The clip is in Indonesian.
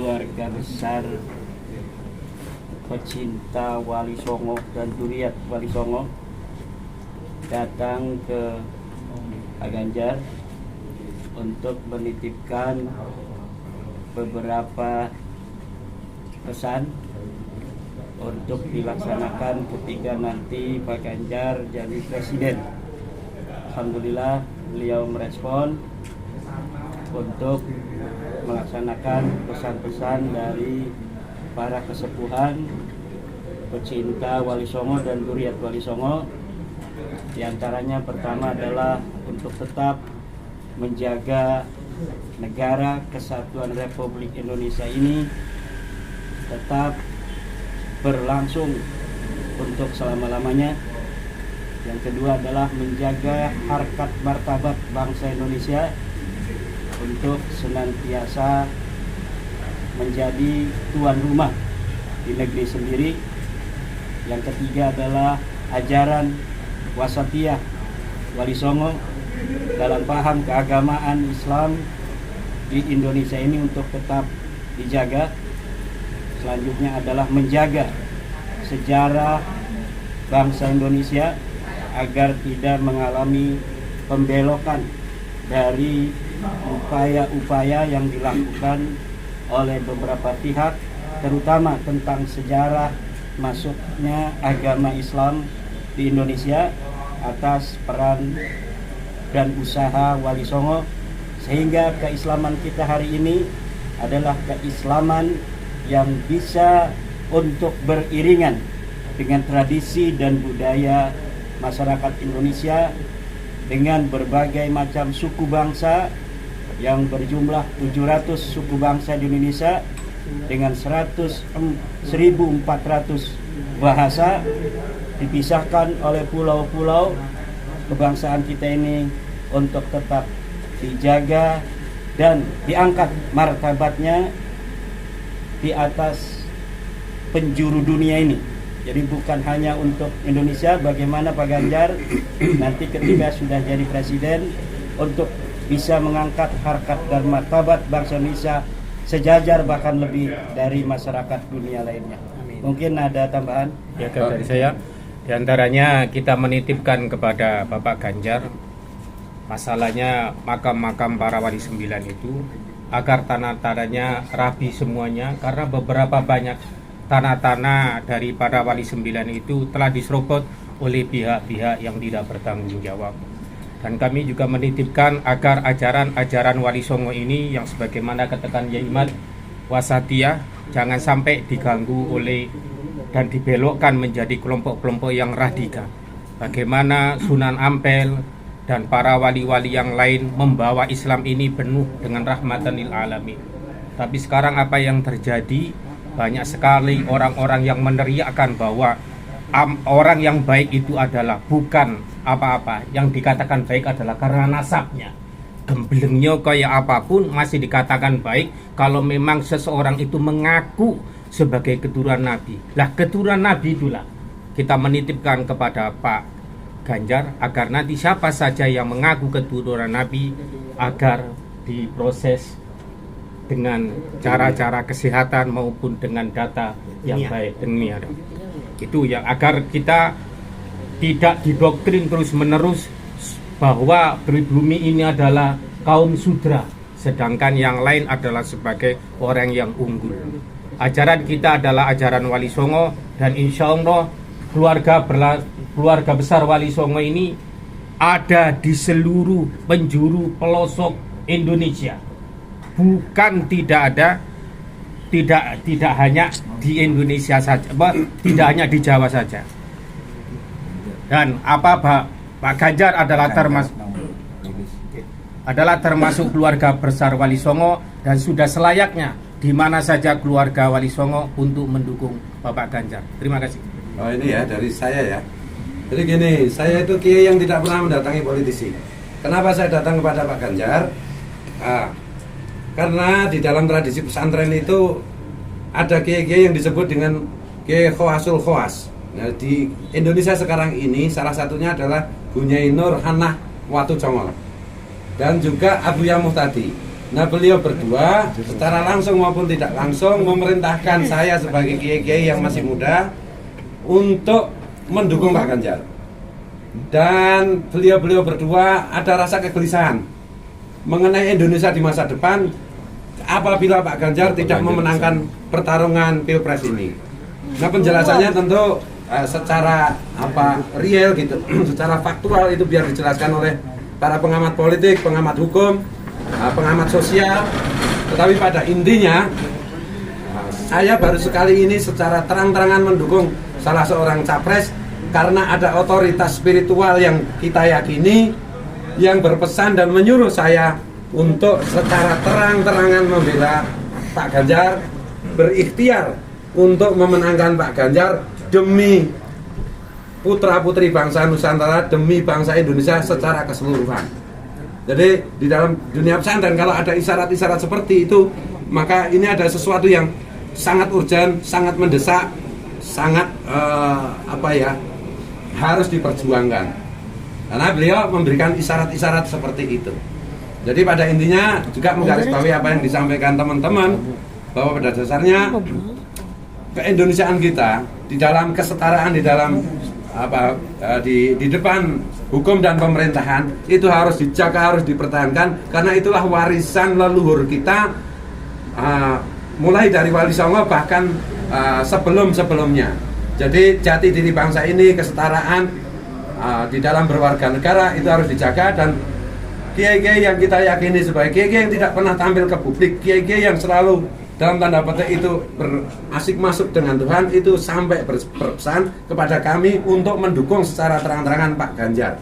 keluarga besar pecinta Wali Songo dan Zuriat Wali Songo datang ke Pak Ganjar untuk menitipkan beberapa pesan untuk dilaksanakan ketika nanti Pak Ganjar jadi presiden. Alhamdulillah beliau merespon untuk melaksanakan pesan-pesan dari para kesepuhan pecinta Wali Songo dan Zuriat Wali Songo. Di antaranya pertama adalah untuk tetap menjaga negara kesatuan Republik Indonesia ini tetap berlangsung untuk selama-lamanya. Yang kedua adalah menjaga harkat martabat bangsa Indonesia untuk senantiasa menjadi tuan rumah di negeri sendiri. Yang ketiga adalah ajaran wasatiyah Wali Songo dalam paham keagamaan Islam di Indonesia ini untuk tetap dijaga. Selanjutnya adalah menjaga sejarah bangsa Indonesia agar tidak mengalami pembelokan dari upaya-upaya yang dilakukan oleh beberapa pihak, terutama tentang sejarah masuknya agama Islam di Indonesia atas peran dan usaha Wali Songo, sehingga keislaman kita hari ini adalah keislaman yang bisa untuk beriringan dengan tradisi dan budaya masyarakat Indonesia dengan berbagai macam suku bangsa yang berjumlah 700 suku bangsa di Indonesia dengan 1.400 bahasa, dipisahkan oleh pulau-pulau. Kebangsaan kita ini untuk tetap dijaga dan diangkat martabatnya di atas penjuru dunia ini. Jadi bukan hanya untuk Indonesia, bagaimana Pak Ganjar nanti ketika sudah jadi presiden untuk bisa mengangkat harkat dan martabat bangsa Indonesia sejajar bahkan lebih dari masyarakat dunia lainnya. Mungkin ada tambahan? Ya, dari saya, di antaranya kita menitipkan kepada Bapak Ganjar masalahnya makam-makam para wali 9 itu agar tanah-tanahnya rapi semuanya, karena beberapa banyak tanah-tanah dari para wali 9 itu telah diserobot oleh pihak-pihak yang tidak bertanggung jawab. Dan kami juga menitipkan agar ajaran-ajaran Wali Songo ini yang sebagaimana katakan Yai Imad wasatiyah jangan sampai diganggu oleh dan dibelokkan menjadi kelompok-kelompok yang radikal. Bagaimana Sunan Ampel dan para wali-wali yang lain membawa Islam ini penuh dengan rahmatan lil alamin. Tapi sekarang apa yang terjadi? Banyak sekali orang-orang yang meneriakkan bahwa orang yang baik itu adalah bukan apa-apa. Yang dikatakan baik adalah karena nasabnya. Gemblengnya kayak apapun masih dikatakan baik kalau memang seseorang itu mengaku sebagai keturunan Nabi. Lah keturunan Nabi itulah kita menitipkan kepada Pak Ganjar agar nanti siapa saja yang mengaku keturunan Nabi agar diproses dengan cara-cara kesehatan maupun dengan data yang baik. Itu yang agar kita tidak didoktrin terus-menerus bahwa pribumi ini adalah kaum sudra, sedangkan yang lain adalah sebagai orang yang unggul. Ajaran kita adalah ajaran Wali Songo, dan insya Allah keluarga besar Wali Songo ini ada di seluruh penjuru pelosok Indonesia. Bukan tidak hanya di Indonesia saja, tidak hanya di Jawa saja. Dan Pak Ganjar adalah termasuk keluarga besar Wali Songo, dan sudah selayaknya di mana saja keluarga Wali Songo untuk mendukung Bapak Ganjar. Terima kasih. Oh, ini ya dari saya ya. Jadi gini, saya itu kiai yang tidak pernah mendatangi politisi. Kenapa saya datang kepada Pak Ganjar? Karena di dalam tradisi pesantren itu ada kiai-kiai yang disebut dengan Kiai Khoasul Khoas. Nah, di Indonesia sekarang ini salah satunya adalah Bunyai Nur Hanah Watu Congol dan juga Abu Yamuh tadi. Nah, beliau berdua secara langsung maupun tidak langsung memerintahkan saya sebagai kiai-kiai yang masih muda untuk mendukung Pak Ganjar. Dan beliau berdua ada rasa kegelisahan mengenai Indonesia di masa depan apabila Pak Ganjar tidak memenangkan pertarungan Pilpres ini. Nah, penjelasannya tentu secara real gitu, secara faktual itu biar dijelaskan oleh para pengamat politik, pengamat hukum, pengamat sosial. Tetapi pada intinya saya baru sekali ini secara terang-terangan mendukung salah seorang capres karena ada otoritas spiritual yang kita yakini yang berpesan dan menyuruh saya untuk secara terang-terangan membela Pak Ganjar, berikhtiar untuk memenangkan Pak Ganjar demi putra-putri bangsa Nusantara, demi bangsa Indonesia secara keseluruhan. Jadi di dalam dunia pesantren kalau ada isyarat-isyarat seperti itu, maka ini ada sesuatu yang sangat urgent, sangat mendesak, sangat harus diperjuangkan. Karena beliau memberikan isyarat-isyarat seperti itu. Jadi pada intinya juga menggarisbawahi apa yang disampaikan teman-teman bahwa pada dasarnya keindonesiaan kita di dalam kesetaraan, di dalam di depan hukum dan pemerintahan itu harus dijaga, harus dipertahankan karena itulah warisan leluhur kita mulai dari Wali Songo bahkan sebelum-sebelumnya. Jadi jati diri bangsa ini, kesetaraan di dalam berwarga negara itu harus dijaga. Dan kiai-kiai yang kita yakini sebagai kiai-kiai yang tidak pernah tampil ke publik, kiai-kiai yang selalu dalam tanda petik itu berasik masuk dengan Tuhan, itu sampai berpesan kepada kami untuk mendukung secara terang-terangan Pak Ganjar.